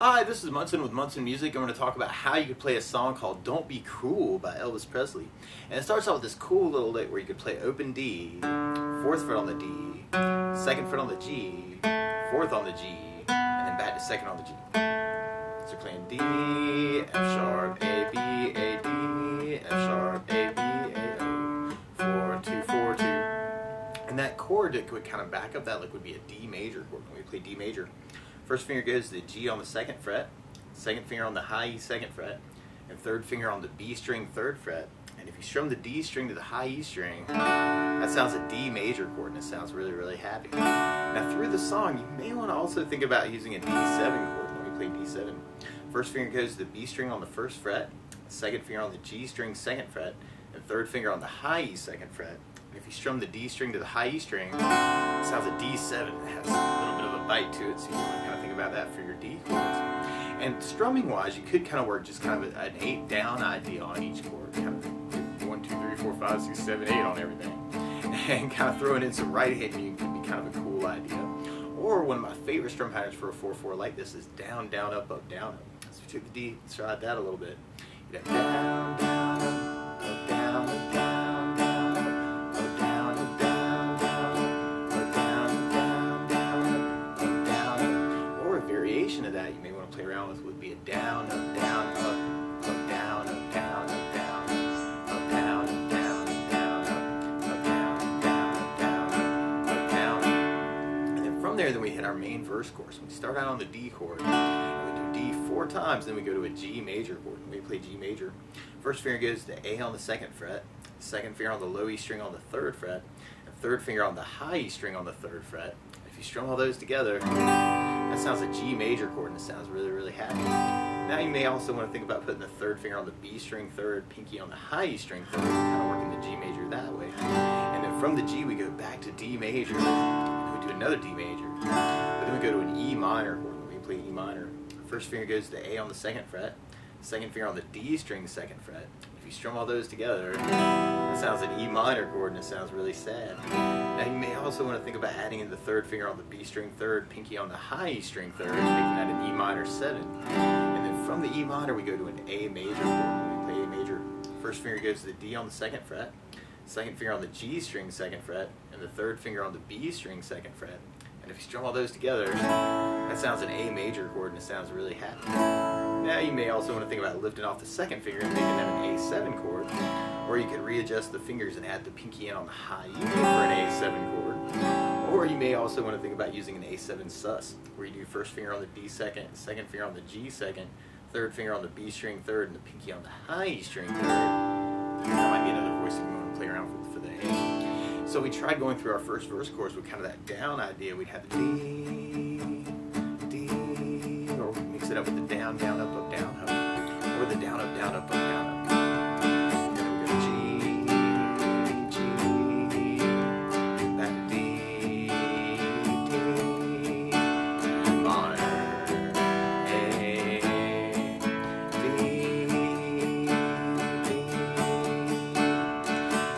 Hi, this is Munson with Munson Music. I'm going to talk about how you could play a song called Don't Be Cruel by Elvis Presley. And it starts out with this cool little lick where you could play open D, 4th fret on the D, 2nd fret on the G, 4th on the G, and then back to 2nd on the G. So you're playing D, F sharp, A, B, A, D, F sharp, A, B, A, O, 4, 2, 4, 2. And that chord that would kind of back up that lick would be a D major chord when we play D major. First finger goes to the G on the 2nd fret, second finger on the high E 2nd fret, and third finger on the B string 3rd fret. And if you strum the D string to the high E string, that sounds a D major chord, and it sounds really, really happy. Now through the song, you may want to also think about using a D7 chord when we play D7. First finger goes to the B string on the 1st fret, second finger on the G string 2nd fret, and third finger on the high E 2nd fret. And if you strum the D string to the high E string, it sounds a D7. It has a little bit of a bite to it, so you want to kind of think about that for your D chords. And strumming wise, you could kind of work just kind of an 8 down idea on each chord. Kind of 1, 2, 3, 4, 5, 6, 7, 8 on everything. And kind of throwing in some right hand music can be kind of a cool idea. Or one of my favorite strum patterns for a 4/4 like this is down, down, up, up, down, up. So if you took the D, tried that a little bit. You'd have down, down, up, down, up, down. Of that you may want to play around with would be a down, up, down, up, up, down, up, down, up, down, up, down, up, down, up, down, up, down, up, down, up, down. And then from there, then we hit our main verse chorus. We start out on the D chord, and we do D 4 times, then we go to a G major chord. When we play G major, first finger goes to A on the 2nd fret, second finger on the low E string on the 3rd fret, and third finger on the high E string on the 3rd fret. If you strum all those together, that sounds a G major chord, and it sounds really, really happy. Now you may also want to think about putting the 3rd finger on the B string 3rd, pinky on the high E string 3rd, kind of working the G major that way. And then from the G we go back to D major, and then we do another D major. But then we go to an E minor chord when we play E minor. First finger goes to A on the 2nd fret, second finger on the D string 2nd fret. If you strum all those together, that sounds an E minor chord, and it sounds really sad. Now you may also want to think about adding in the 3rd finger on the B string 3rd, pinky on the high E string 3rd, making that an E minor 7. And then from the E minor we go to an A major chord when we play A major. First finger goes to the D on the 2nd fret, second finger on the G string 2nd fret, and the 3rd finger on the B string 2nd fret. And if you strum all those together, that sounds an A major chord, and it sounds really happy. Now you may also want to think about lifting off the 2nd finger and making that an A7 chord, or you could readjust the fingers and add the pinky in on the high E for an A7 chord. Or you may also want to think about using an A7 sus, where you do first finger on the D 2nd, second finger on the G 2nd, third finger on the B string 3rd, and the pinky on the high E string 3rd. That might be another voice that you want to play around with for the A. So we tried going through our first verse chorus with kind of that down idea. We'd have the D, D, or we'd mix it up with the down, down, up, up, down, up, or the down, up, down, up, up, down, up. And then we go G, G, back to D, D, minor, A, D, D.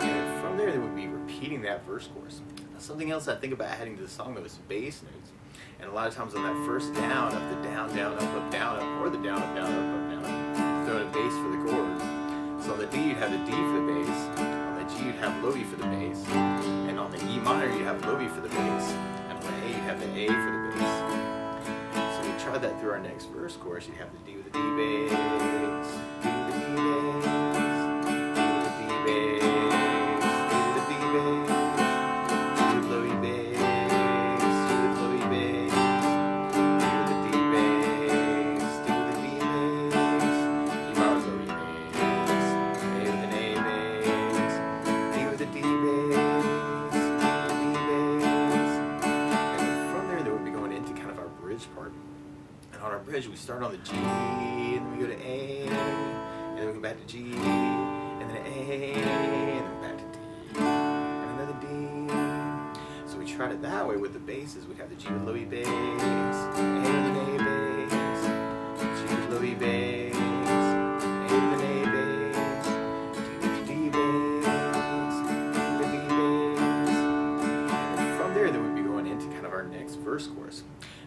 And from there, would be repeating that verse chorus. Now, something else I think about adding to the song though is bass notes. And a lot of times on that first down, up the down, down, up, down, up, or the down, up, down, up, down, up, throw in a bass for the chord. So on the D you'd have the D for the bass, on the G you'd have low E for the bass, and on the E minor you'd have low E for the bass, and on the A you'd have the A for the bass. So we tried that through our next verse chorus. You'd have the D with the D bass, D with the D bass, D with the D bass. We start on the G, and then we go to A, and then we go back to G, and then A, and then back to D, and another D. So we tried it that way with the basses. We'd have the G with low E bass, A with an A bass, G with low E bass, A with an A bass, D with the D bass, D with the D bass. And then from there, then we'd be going into kind of our next verse chorus.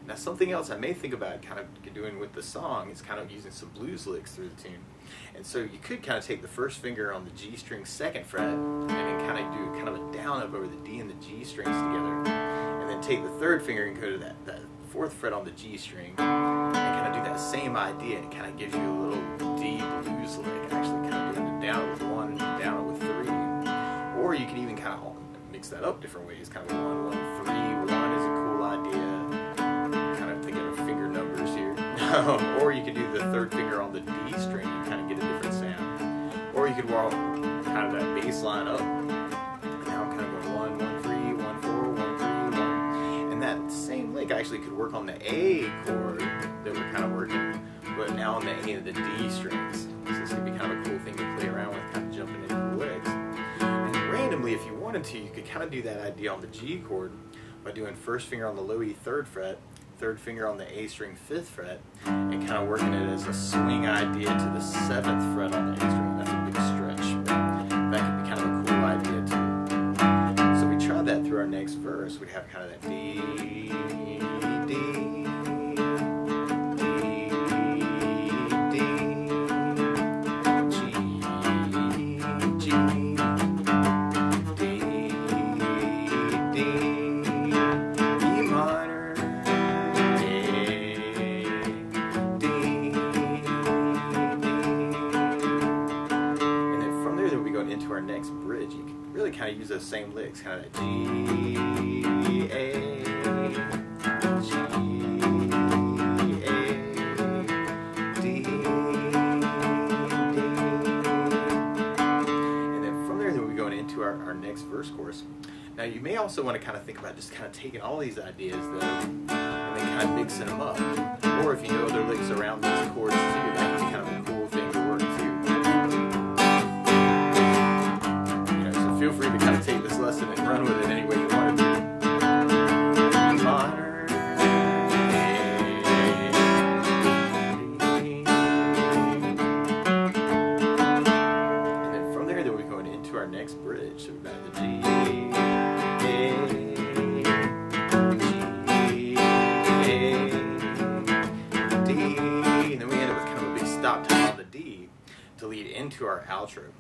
Now something something else I may think about kind of doing with the song is kind of using some blues licks through the tune. And so you could kind of take the first finger on the G string 2nd fret and then kind of do kind of a down up over the D and the G strings together. And then take the 3rd finger and go to that 4th fret on the G string and kind of do that same idea, and it kind of gives you a little D blues lick, actually kind of doing the down with 1 and down with 3. Or you can even kind of mix that up different ways, kind of 1, 1, 3, 1 is a cool idea. Kind of thinking of finger numbers here. Or you could do the 3rd finger on the D string and kind of get a different sound. Or you could walk kind of that bass line up. And now I'm kind of going 1, 1, 3, 1, 4, 1, 3, 1. And that same lick actually could work on the A chord that we're kind of working, but now on the A and the D strings. So this could be kind of a cool thing to play around with, kind of jumping into the licks. Randomly, if you wanted to, you could kind of do that idea on the G chord by doing 1st finger on the low E 3rd fret, 3rd finger on the A string 5th fret, and kind of working it as a swing idea to the 7th fret on the A string. That's a big stretch, but that could be kind of a cool idea too. So we try that through our next verse. We'd have kind of that D, D, into our next bridge. You can really kind of use those same licks, kind of G, A, G, A, D, D. And then from there, we're going into our next verse chorus. Now you may also want to kind of think about just kind of taking all these ideas though, and then kind of mixing them up. Or if you know other licks around these chords too, that could be kind of a cool thing to work too. Feel free to kind of take this lesson and run with it any way you want to do. Minor, and then from there, we're going into our next bridge. So we've got the G, A, G, A, D, and then we end up with kind of a big stop time on the D to lead into our outro.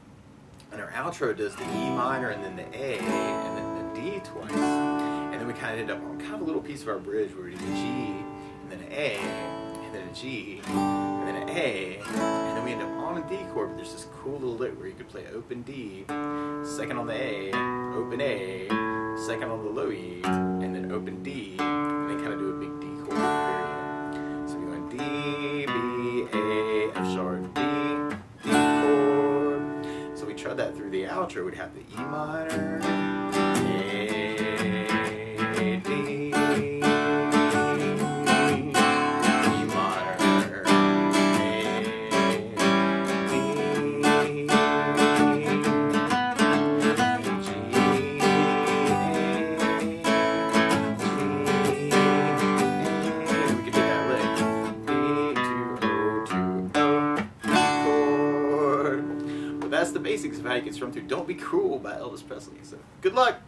And our outro does the E minor and then the A and then the D twice. And then we kind of end up on kind of a little piece of our bridge where we do the G and then an A and then a G and then an A. And then we end up on a D chord, but there's this cool little lick where you could play open D, 2nd on the A, open A, 2nd on the low E, and then open D, and then kind of do a big D chord at the very end. So we're going D, B, A, F sharp, D, D chord. So we tried that through the outro. We'd have the E minor, A, D, E minor, A, D, G, we could do that lick. B to O, chord. But that's the basics of how you can strum through Don't Be Cruel by Elvis Presley. So good luck!